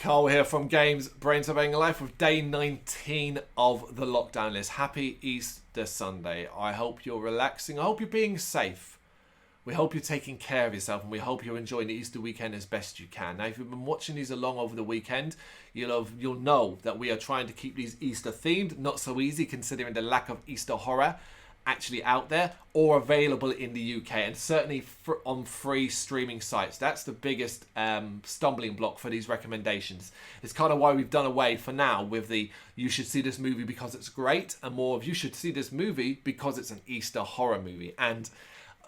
Cole here from Games Brain Surveying Life with day 19 of the lockdown list. Happy Easter Sunday. I hope you're relaxing. I hope you're being safe. We hope you're taking care of yourself, and we hope you're enjoying the Easter weekend as best you can. Now, if you've been watching these along over the weekend, you'll know that we are trying to keep these Easter themed. Not so easy considering the lack of Easter horror actually out there or available in the UK, and certainly on free streaming sites. That's the biggest stumbling block for these recommendations. It's kind of why we've done away for now with the you should see this movie because it's great, and more of you should see this movie because it's an Easter horror movie. And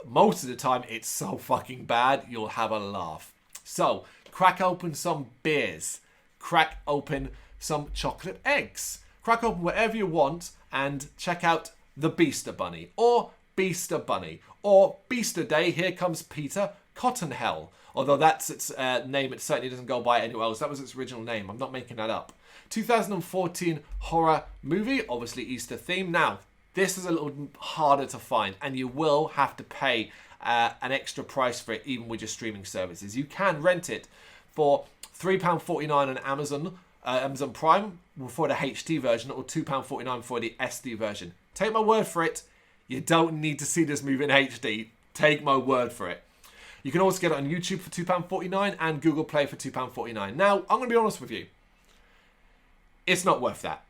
most of the time it's so fucking bad you'll have a laugh. So crack open some beers, crack open some chocolate eggs, crack open whatever you want, and check out The Beaster Bunny, or Beaster Bunny, or Beaster Day, Here Comes Peter Cottonhell. Although that's its name, it certainly doesn't go by anywhere else. That was its original name. I'm not making that up. 2014 horror movie, obviously Easter themed. Now, this is a little harder to find, and you will have to pay an extra price for it, even with your streaming services. You can rent it for £3.49 on Amazon Prime for the HD version, or £2.49 for the SD version. Take my word for it, you don't need to see this movie in HD. Take my word for it. You can also get it on YouTube for £2.49 and Google Play for £2.49. Now, I'm going to be honest with you. It's not worth that.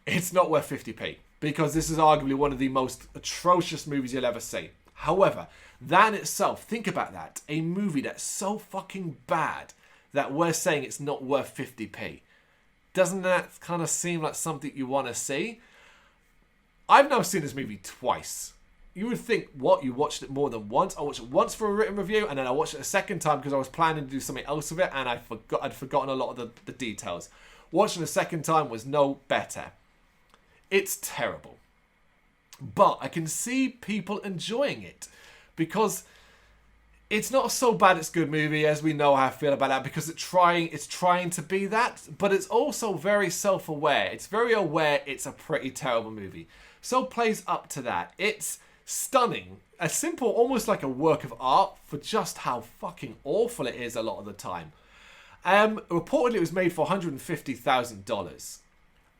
It's not worth 50p, because this is arguably one of the most atrocious movies you'll ever see. However, that in itself, think about that. A movie that's so fucking bad that we're saying it's not worth 50p. Doesn't that kind of seem like something you want to see? I've now seen this movie twice. You would think, what, you watched it more than once? I watched it once for a written review, and then I watched it a second time because I was planning to do something else with it, and I'd forgotten a lot of the details. Watching the second time was no better. It's terrible. But I can see people enjoying it, because it's not so bad it's a good movie, as we know how I feel about that, because it's trying to be that, but it's also very self-aware. It's very aware it's a pretty terrible movie. So plays up to that. It's stunning. A simple, almost like a work of art for just how fucking awful it is a lot of the time. Reportedly it was made for $150,000.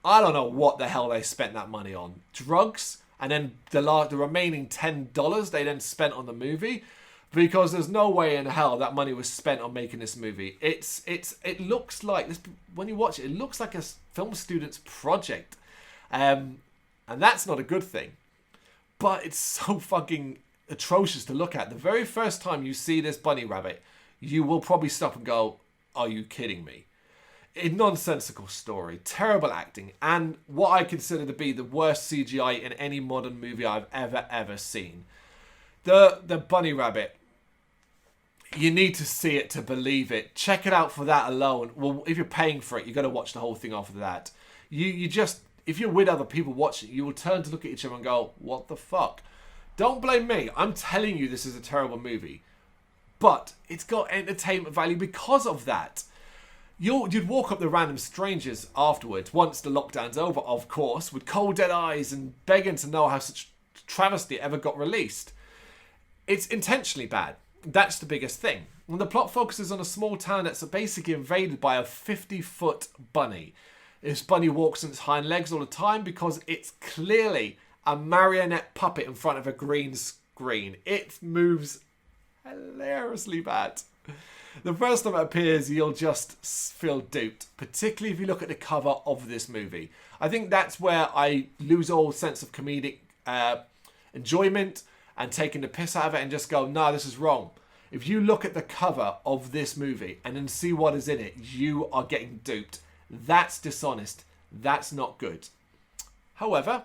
I don't know what the hell they spent that money on. Drugs, and then the remaining $10 they then spent on the movie, because there's no way in hell that money was spent on making this movie. It looks like this, when you watch it, it looks like a film student's project. And that's not a good thing. But it's so fucking atrocious to look at. The very first time you see this bunny rabbit, you will probably stop and go, are you kidding me? A nonsensical story, terrible acting, and what I consider to be the worst CGI in any modern movie I've ever seen. The bunny rabbit, you need to see it to believe it. Check it out for that alone. Well, if you're paying for it, you've got to watch the whole thing after that. You just, if you're with other people watching, you will turn to look at each other and go, what the fuck? Don't blame me. I'm telling you this is a terrible movie. But it's got entertainment value because of that. You'd walk up to random strangers afterwards, once the lockdown's over, of course, with cold dead eyes and begging to know how such travesty ever got released. It's intentionally bad. That's the biggest thing. And the plot focuses on a small town that's basically invaded by a 50-foot bunny. This bunny walks on its hind legs all the time because it's clearly a marionette puppet in front of a green screen. It moves hilariously bad. The first time it appears, you'll just feel duped, particularly if you look at the cover of this movie. I think that's where I lose all sense of comedic enjoyment and taking the piss out of it and just go, no, this is wrong. If you look at the cover of this movie and then see what is in it, you are getting duped. That's dishonest. That's not good. However,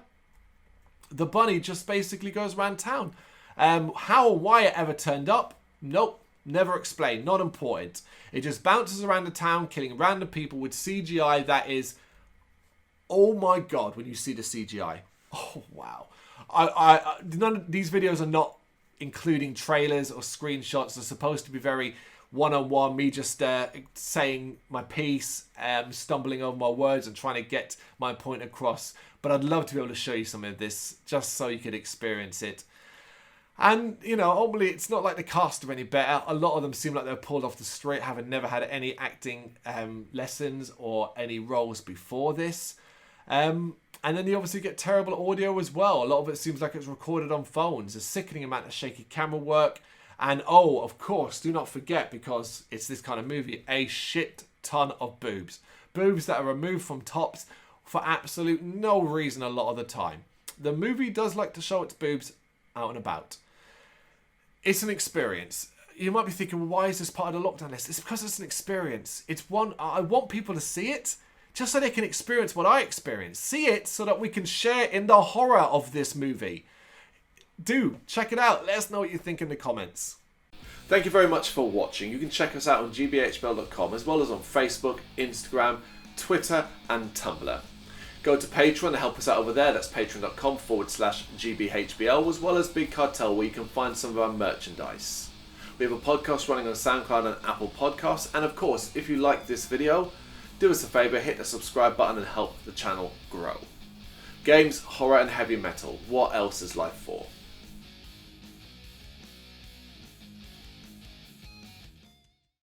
the bunny just basically goes around town. How or why it ever turned up? Nope. Never explained. Not important. It just bounces around the town, killing random people with CGI that is... Oh my god, when you see the CGI. Oh, wow. None of these videos are not including trailers or screenshots. They're supposed to be very one-on-one, me just saying my piece, stumbling over my words and trying to get my point across. But I'd love to be able to show you some of this just so you could experience it. And, you know, ultimately, it's not like the cast are any better. A lot of them seem like they're pulled off the street, having never had any acting lessons or any roles before this. And then you obviously get terrible audio as well. A lot of it seems like it's recorded on phones. A sickening amount of shaky camera work. And, oh, of course, do not forget, because it's this kind of movie, a shit ton of boobs. Boobs that are removed from tops for absolute no reason a lot of the time. The movie does like to show its boobs out and about. It's an experience. You might be thinking, well, why is this part of the lockdown list? It's because it's an experience. It's one, I want people to see it just so they can experience what I experienced. See it so that we can share in the horror of this movie. Do check it out. Let us know what you think in the comments. Thank you very much for watching. You can check us out on gbhbl.com as well as on Facebook, Instagram, Twitter and Tumblr. Go to Patreon to help us out over there. That's patreon.com/GBHBL, as well as Big Cartel, where you can find some of our merchandise. We have a podcast running on SoundCloud and Apple Podcasts. And of course, if you like this video, do us a favour, hit the subscribe button and help the channel grow. Games, horror and heavy metal. What else is life for?